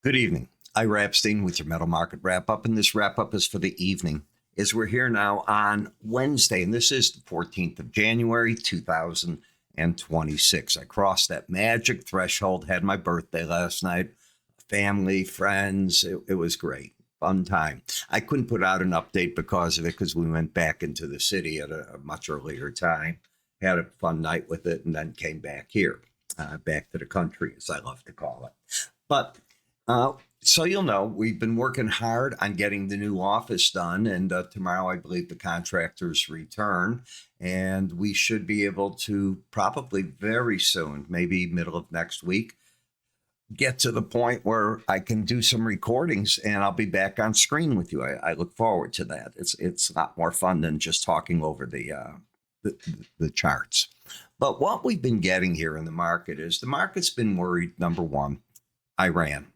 Good evening. Ira Epstein with your metal market wrap up, and this wrap up is for the evening. As we're here now on Wednesday, and this is the 14th of January, 2026. I crossed that magic threshold, had my birthday last night, family, friends. It was great. Fun time. I couldn't put out an update because of it, because we went back into the city at a much earlier time, had a fun night with it, and then came back here, back to the country, as I love to call it. But so you'll know, we've been working hard on getting the new office done, and tomorrow I believe the contractors return, and we should be able to probably very soon, maybe middle of next week, get to the point where I can do some recordings and I'll be back on screen with you. I look forward to that. It's a lot more fun than just talking over the charts. But what we've been getting here in the market is the market's been worried, number one, Iran.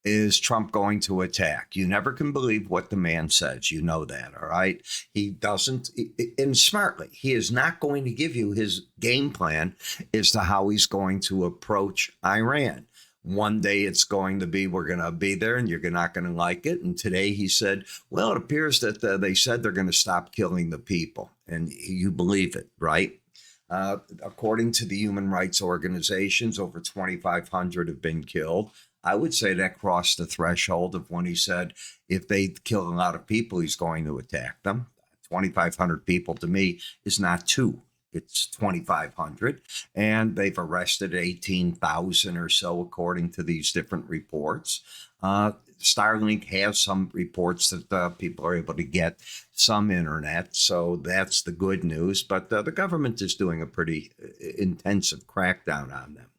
Is Trump going to attack? You never can believe what the man says. You know that, all right? He doesn't, and smartly, he is not going to give you his game plan as to how he's going to approach Iran. One day it's going to be, we're going to be there and you're not going to like it. And today he said, well, it appears that they said they're going to stop killing the people. And you believe it, right? According to the human rights organizations, over 2,500 have been killed. I would say that crossed the threshold of when he said if they kill a lot of people, he's going to attack them. 2,500 people to me is not two. It's 2,500. And they've arrested 18,000 or so, according to these different reports. Starlink has some reports that people are able to get some internet. So that's the good news. But the government is doing a pretty intensive crackdown on them.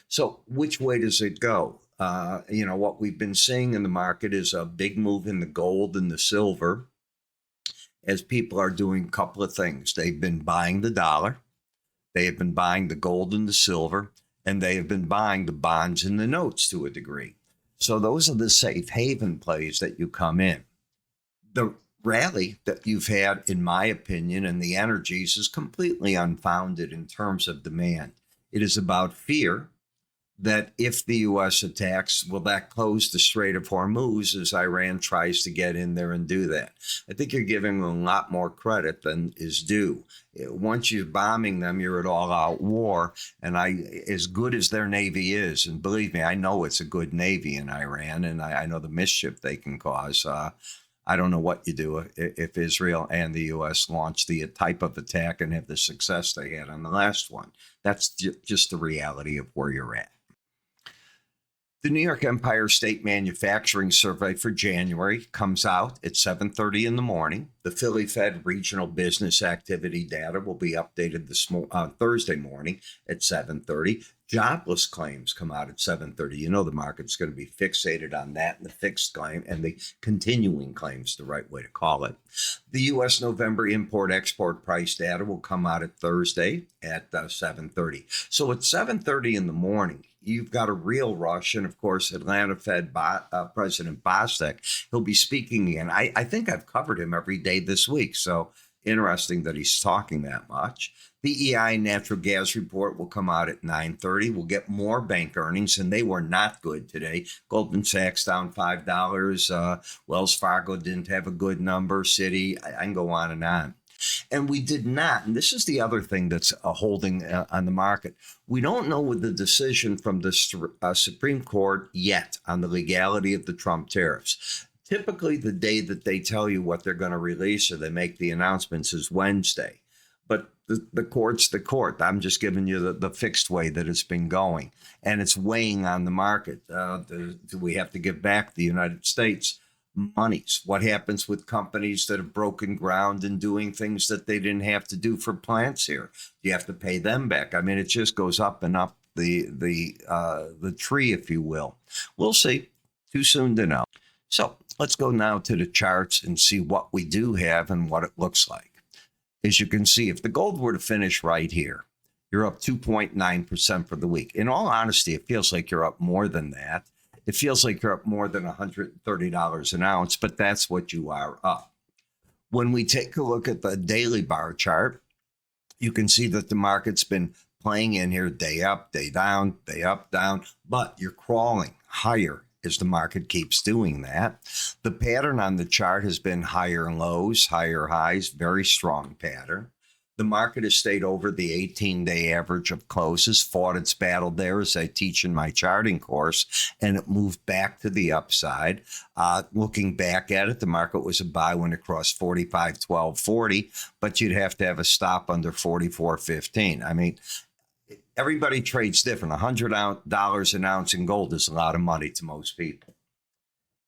So which way does it go? What we've been seeing in the market is a big move in the gold and the silver as people are doing a couple of things. They've been buying the dollar, they have been buying the gold and the silver, and they have been buying the bonds and the notes to a degree. So those are the safe haven plays that you come in. The rally that you've had, in my opinion, and the energies is completely unfounded in terms of demand. It is about fear that if the U.S. attacks, will that close the Strait of Hormuz as Iran tries to get in there and do that? I think you're giving them a lot more credit than is due. Once you're bombing them, you're at all-out war. And as good as their Navy is, and believe me, I know it's a good Navy in Iran, and I know the mischief they can cause. I don't know what you do if Israel and the U.S. launch the type of attack and have the success they had on the last one. That's just the reality of where you're at. The New York Empire State Manufacturing Survey for January comes out at 7:30 in the morning. The Philly Fed Regional Business Activity data will be updated Thursday morning at 7:30. Jobless claims come out at 7:30. You know the market's going to be fixated on that and the fixed claim and the continuing claims, the right way to call it. The U.S. November import-export price data will come out at Thursday at 7:30. So at 7:30 in the morning, you've got a real rush. And of course, Atlanta Fed President Bostic, he'll be speaking again. I think I've covered him every day this week. So interesting that he's talking that much. The EI natural gas report will come out at 9:30. We'll get more bank earnings, and they were not good today. Goldman Sachs down $5. Wells Fargo didn't have a good number. Citi, I can go on and on. And we did not, and this is the other thing that's holding on the market. We don't know with the decision from the Supreme Court yet on the legality of the Trump tariffs. Typically, the day that they tell you what they're going to release or they make the announcements is Wednesday. But the court's the court. I'm just giving you the fixed way that it's been going. And it's weighing on the market. Do we have to give back the United States monies? What happens with companies that have broken ground and doing things that they didn't have to do for plants here? You have to pay them back. I mean, it just goes up and up the tree, if you will. We'll see. Too soon to know. So let's go now to the charts and see what we do have and what it looks like. As you can see, if the gold were to finish right here, you're up 2.9% for the week. In all honesty, it feels like you're up more than that. It feels like you're up more than $130 an ounce, but that's what you are up. When we take a look at the daily bar chart, you can see that the market's been playing in here day up, day down, day up, down, but you're crawling higher as the market keeps doing that. The pattern on the chart has been higher lows, higher highs, very strong pattern. The market has stayed over the 18-day average of closes, fought its battle there, as I teach in my charting course, and it moved back to the upside. Looking back at it, the market was a buy when it crossed 45.1240, but you'd have to have a stop under 44.15. I mean, everybody trades different. $100 an ounce in gold is a lot of money to most people.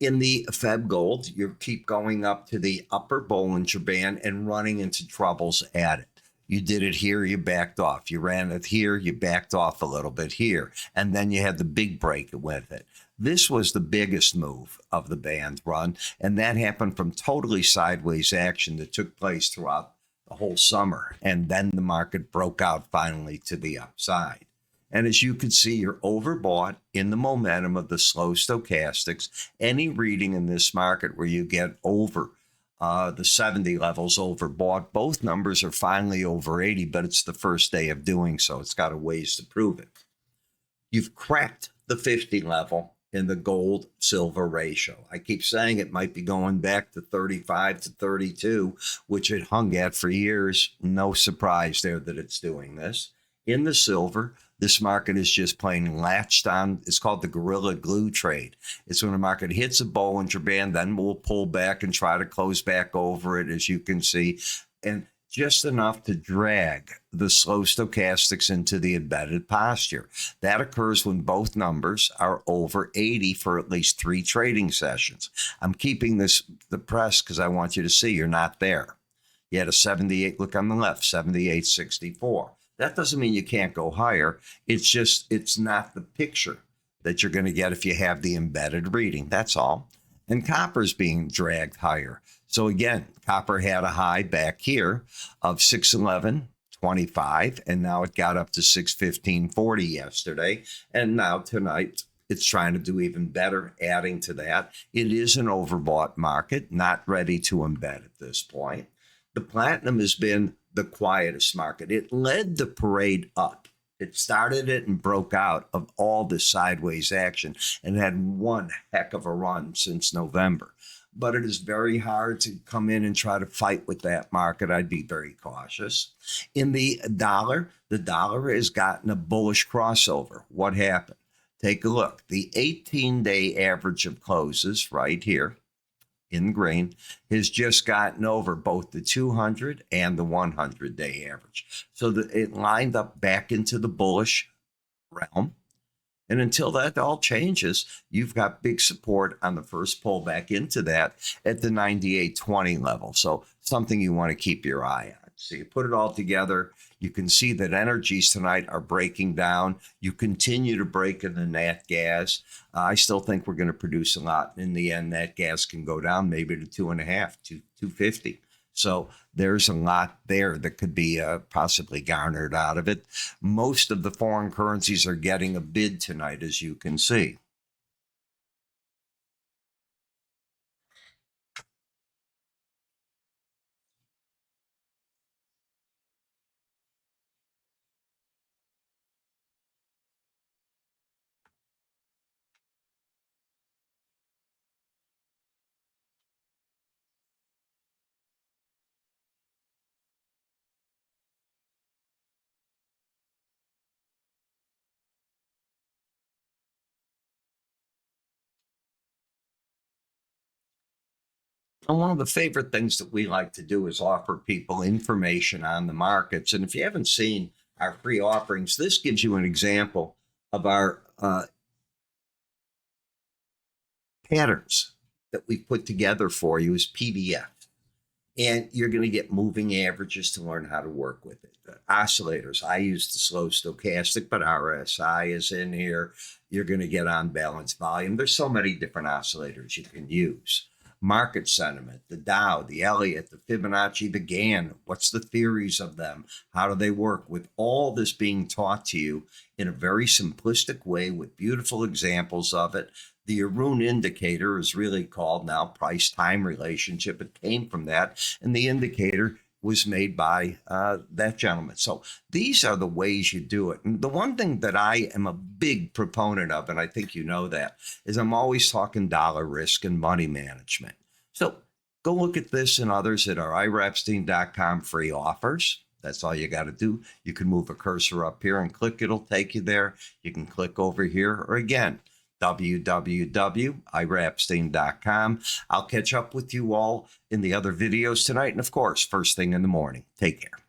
In the Feb gold, you keep going up to the upper Bollinger Band and running into troubles at it. You did it here, you backed off. You ran it here, you backed off a little bit here. And then you had the big break with it. This was the biggest move of the band run. And that happened from totally sideways action that took place throughout the whole summer. And then the market broke out finally to the upside. And as you can see, you're overbought in the momentum of the slow stochastics. Any reading in this market where you get over the 70 levels overbought, both numbers are finally over 80, but it's the first day of doing so. It's got a ways to prove it. You've cracked the 50 level in the gold silver ratio. I keep saying it might be going back to 35 to 32, which it hung at for years. No surprise there that it's doing this. In the silver, this market is just plain latched on. It's called the gorilla glue trade. It's when the market hits a Bollinger Band, then we'll pull back and try to close back over it, as you can see, and just enough to drag the slow stochastics into the embedded posture. That occurs when both numbers are over 80 for at least 3 trading sessions. I'm keeping this depressed because I want you to see you're not there. You had a 78, look on the left, 78.64. That doesn't mean you can't go higher. It's just, it's not the picture that you're going to get if you have the embedded reading. That's all. And copper's being dragged higher. So again, copper had a high back here of 611.25, and now it got up to 615.40 yesterday. And now tonight, it's trying to do even better, adding to that. It is an overbought market, not ready to embed at this point. The platinum has been the quietest market. It led the parade up. It started it and broke out of all this sideways action and had one heck of a run since November. But it is very hard to come in and try to fight with that market. I'd be very cautious. In the dollar has gotten a bullish crossover. What happened? Take a look. The 18-day average of closes right here in green has just gotten over both the 200 and the 100-day average. So that it lined up back into the bullish realm. And until that all changes, you've got big support on the first pullback into that at the 98.20 level. So something you want to keep your eye on. So you put it all together, you can see that energies tonight are breaking down. You continue to break in the nat gas. I still think we're going to produce a lot. In the end, nat gas can go down maybe to 2.5 to 250. So there's a lot there that could be possibly garnered out of it. Most of the foreign currencies are getting a bid tonight, as you can see. And one of the favorite things that we like to do is offer people information on the markets. And if you haven't seen our free offerings, this gives you an example of our patterns that we put together for you as PDF. And you're going to get moving averages to learn how to work with it. Oscillators, I use the slow stochastic, but RSI is in here. You're going to get on balance volume. There's so many different oscillators you can use. Market sentiment, the Dow, the Elliott, the Fibonacci, the Gann. What's the theories of them? How do they work? With all this being taught to you in a very simplistic way with beautiful examples of it. The Arun indicator is really called now price-time relationship. It came from that. And the indicator was made by that gentleman. So these are the ways you do it. And the one thing that I am a big proponent of, and I think you know that, is I'm always talking dollar risk and money management. So go look at this and others at our iraepstein.com free offers. That's all you got to do. You can move a cursor up here and click. It'll take you there. You can click over here, or again, www.iraepstein.com. I'll catch up with you all in the other videos tonight. And of course, first thing in the morning. Take care.